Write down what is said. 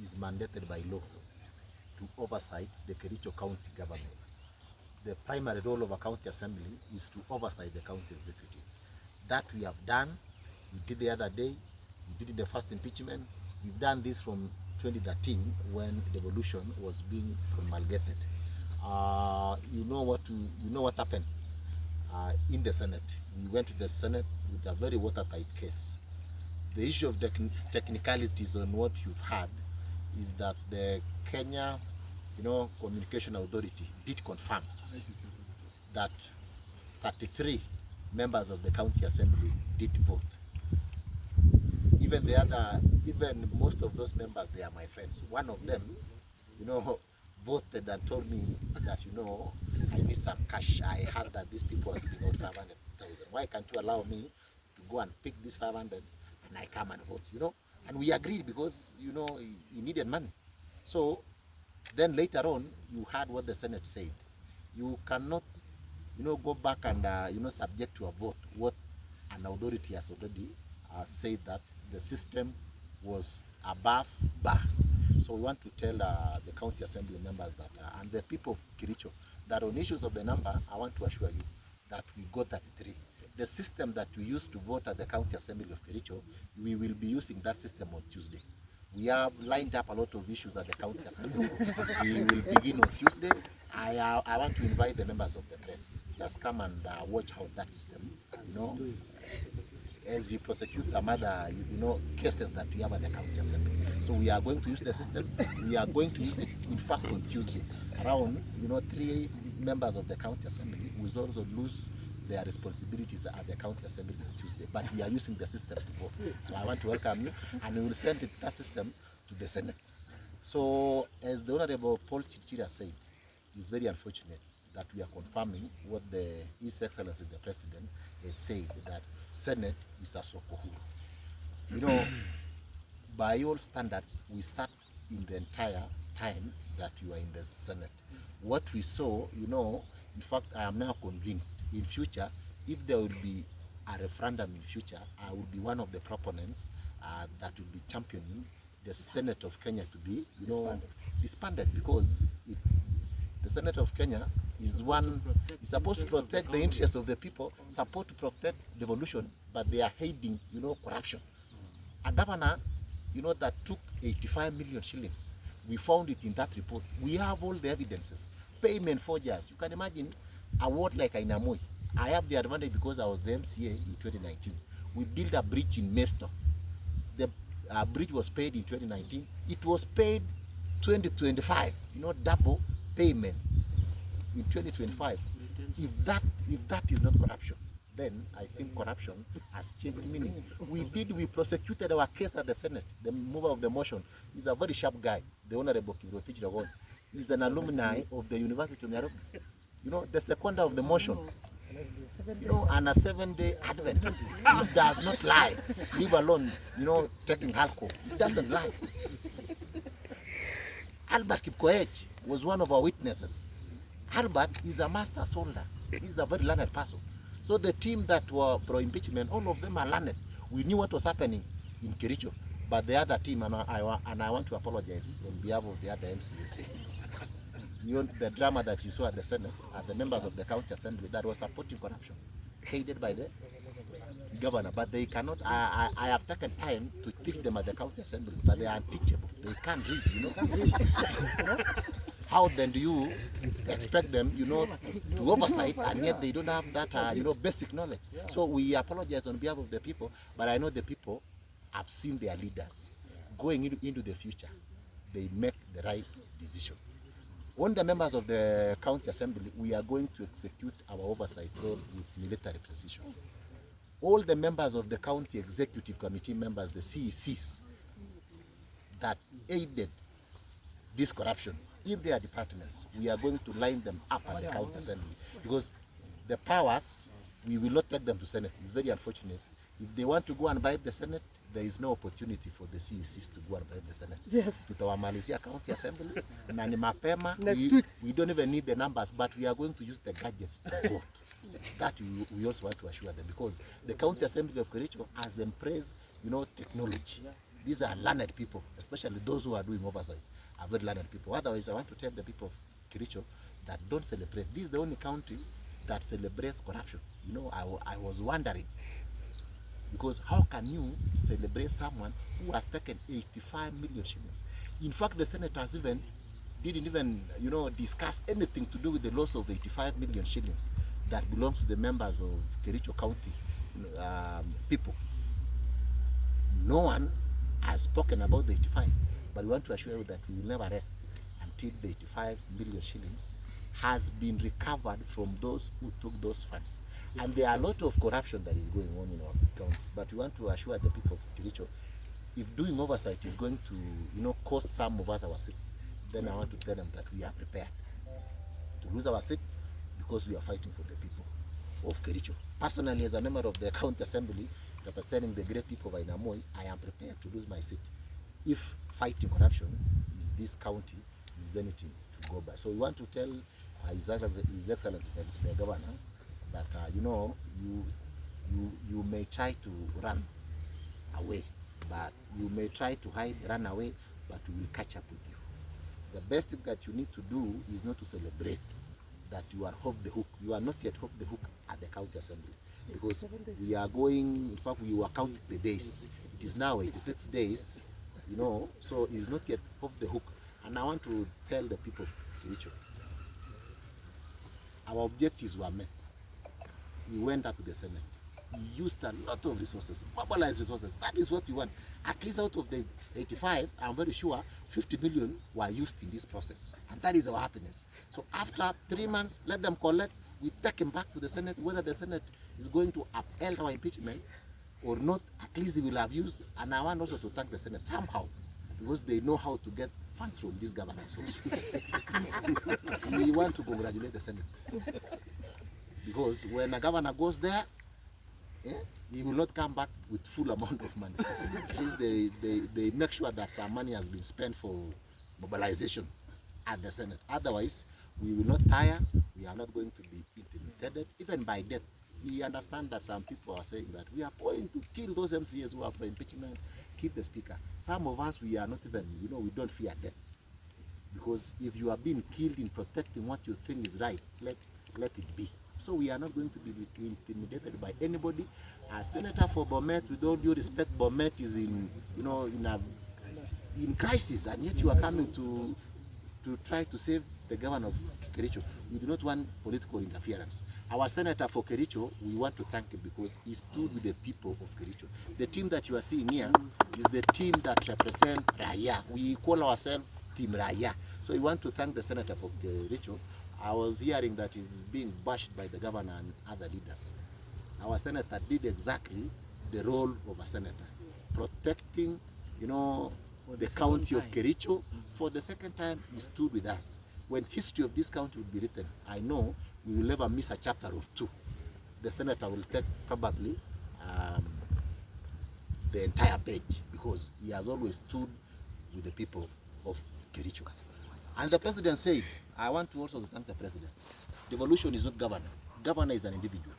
is mandated by law to oversight the Kericho County government. The primary role of a county assembly is to oversight the county executive. That we have done. We did the other day. We did the first impeachment. We've done this from 2013 when devolution was being promulgated. You know what happened in the Senate. We went to the Senate with a very watertight case. The issue of technicalities on what you've had is that the Kenya, Communication Authority did confirm that 33 members of the county assembly did vote. Even most of those members, they are my friends. One of them, voted and told me that, I need some cash. I heard that these people are giving out 500,000. Why can't you allow me to go and pick this 500 and I come and vote, And we agreed because, he needed money. So then later on, you heard what the Senate said. You cannot, go back and, subject to a vote what an authority has already said that the system was above bar. So we want to tell the county assembly members that, and the people of Kericho, that on issues of the number, I want to assure you that we got 33. The system that we used to vote at the county assembly of Kericho, we will be using that system on Tuesday. We have lined up a lot of issues at the county assembly. We will begin on Tuesday. I want to invite the members of the press. Just come and watch how that system, as we prosecute some other, cases that we have at the county assembly. So we are going to use the system. We are going to use it, in fact, on Tuesday. Around, 3 members of the county assembly will also lose their responsibilities at the county assembly on Tuesday. But we are using the system to vote. So I want to welcome you, and we will send that system to the Senate. So, as the Honorable Paul Chichira said, it's very unfortunate that we are confirming what His Excellency the President has said, that Senate is a Sokohuru. By all standards, we sat in the entire time that you are in the Senate. What we saw, in fact, I am now convinced, in future, if there will be a referendum in future, I will be one of the proponents that will be championing the Senate of Kenya to be, disbanded, because the Senate of Kenya is supposed to protect the interest of the people, supposed to protect devolution, but they are hiding, corruption. A governor, that took 85 million shillings. We found it in that report. We have all the evidences. Payment forgers. You can imagine a ward like Ainamoi. I have the advantage because I was the MCA in 2019. We built a bridge in Mesto. The bridge was paid in 2019. It was paid 2025. Double payment in 2025. If that is not corruption, then I think corruption has changed meaning. We prosecuted our case at the Senate. The mover of the motion is a very sharp guy, the Honorable Kiriotich Ragon. He's an alumni of the University of Nairobi. The seconder of the motion, and a 7-day Adventist. He does not lie, leave alone, taking alcohol. He doesn't lie. Albert Kipkoech was one of our witnesses. Albert is a master soldier. He's a very learned person. So the team that were pro-impeachment, all of them are learned. We knew what was happening in Kericho, but the other team, and I want to apologize on behalf of the other MCAC. The drama that you saw at the Senate, the members of the county assembly that was supporting corruption, headed by the governor, but they cannot. I have taken time to teach them at the county assembly, but they are unteachable. They can't read, How then do you expect them, to oversight, and yet they don't have that, basic knowledge? So we apologize on behalf of the people, but I know the people have seen their leaders going into the future. They make the right decision. On the members of the county assembly, we are going to execute our oversight role with military precision. All the members of the county executive committee members, the CECs, that aided this corruption in their departments, we are going to line them up at the county assembly, because the powers, we will not take them to Senate. It's very unfortunate. If they want to go and bribe the Senate, there is no opportunity for the CECs to go and bribe the Senate. Yes. Tutawamalizia county assembly, na ni mapema, we don't even need the numbers, but we are going to use the gadgets to vote. That we also want to assure them, because the county assembly of Kericho has embraced, technology. These are learned people, especially those who are doing oversight, are very learned people. Otherwise, I want to tell the people of Kericho that don't celebrate. This is the only county that celebrates corruption. You know, I was wondering, because how can you celebrate someone who has taken 85 million shillings? In fact, the senators didn't even, you know, discuss anything to do with the loss of 85 million shillings that belongs to the members of Kericho County people. No one has spoken about the 85, but we want to assure you that we will never rest until the 85 million shillings has been recovered from those who took those funds. And there are a lot of corruption that is going on in our county, but we want to assure the people of Kericho, if doing oversight is going to, you know, cost some of us our seats, then I want to tell them that we are prepared to lose our seat because we are fighting for the people of Kericho. Personally, as a member of the county assembly representing the great people of Ainamoi, I am prepared to lose my seat if fighting corruption is this county is anything to go by. So we want to tell His Excellency the Governor that you know, you may try to run away, but you may try to run away, but we will catch up with you. The best thing that you need to do is not to celebrate that you are off the hook. You are not yet off the hook at the county assembly, because we are going, in fact, we were counting the days. It is now 86 days, you know, so it's not yet off the hook. And I want to tell the people of Kericho, our objectives were met. He went up to the Senate. He used a lot of resources, mobilized resources. That is what we want. At least out of the 85, I'm very sure 50 million were used in this process. And that is our happiness. So after 3 months, let them collect. We take him back to the Senate. Whether the Senate is going to uphold our impeachment or not, at least they will have used. And I want also to thank the Senate somehow, because they know how to get funds from this government. We want to congratulate the Senate. Because when a governor goes there, he will not come back with full amount of money. At least they make sure that some money has been spent for mobilization at the Senate. Otherwise, we will not tire. We are not going to be intimidated, even by death. We understand that some people are saying that we are going to kill those MCAs who are for impeachment, kill the speaker. Some of us, we are not even, you know, we don't fear death. Because if you are being killed in protecting what you think is right, let it be. So we are not going to be intimidated by anybody. As Senator for Bomet, with all due respect, Bomet is in, you know, in crisis, and yet you are coming to try to save the governor of Kericho. We do not want political interference. Our senator for Kericho, we want to thank him because he stood with the people of Kericho. The team that you are seeing here is the team that represents Raya. We call ourselves Team Raya. So we want to thank the senator for Kericho. I was hearing that he's being bashed by the governor and other leaders. Our senator did exactly the role of a senator, protecting, you know, the county of Kericho. For the second time, he stood with us. When history of this county will be written, I know we will never miss a chapter or two. The senator will take probably the entire page, because he has always stood with the people of Kericho. And the president said, I want to also thank the president. Devolution is not governor. Governor is an individual.